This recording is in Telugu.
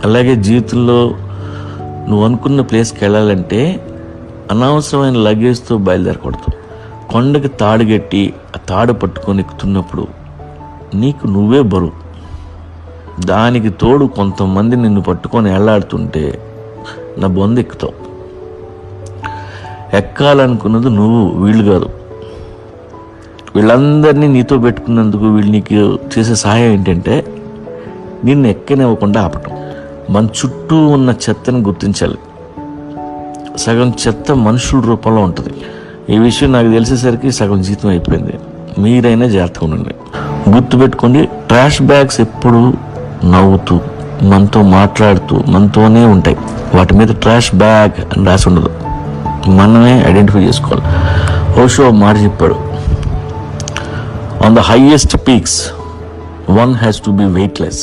అలాగే జీవితంలో నువ్వు అనుకున్న ప్లేస్కి వెళ్ళాలంటే అనవసరమైన లగేజ్తో బయలుదేరకూడదు. కొండకి తాడు కట్టి ఆ తాడు పట్టుకొని ఎక్కుతున్నప్పుడు నీకు నువ్వే బరువు. దానికి తోడు కొంతమంది నిన్ను పట్టుకొని వెళ్ళాడుతుంటే నా బొంద ఎక్కుతావు. ఎక్కాలనుకున్నది నువ్వు, వీళ్ళు కాదు. వీళ్ళందరినీ నీతో పెట్టుకున్నందుకు వీళ్ళు నీకు చేసే సహాయం ఏంటంటే నిన్ను ఎక్కనివ్వకుండా ఆపటం. మన చుట్టూ ఉన్న చెత్తను గుర్తించాలి. సగం చెత్త మనుషుల రూపంలో ఉంటుంది. ఈ విషయం నాకు తెలిసేసరికి సగం జీతం అయిపోయింది. మీరైనా జాగ్రత్తగా ఉండండి. గుర్తుపెట్టుకోండి, ట్రాష్ బ్యాగ్స్ ఎప్పుడు నవ్వుతూ మనతో మాట్లాడుతూ మనతోనే ఉంటాయి. వాటి మీద ట్రాష్ బ్యాగ్ అని రాసి ఉండదు. మనమే ఐడెంటిఫై చేసుకోవాలి. ఓషో మాట చెప్పాడు, on the highest peaks one has to be weightless.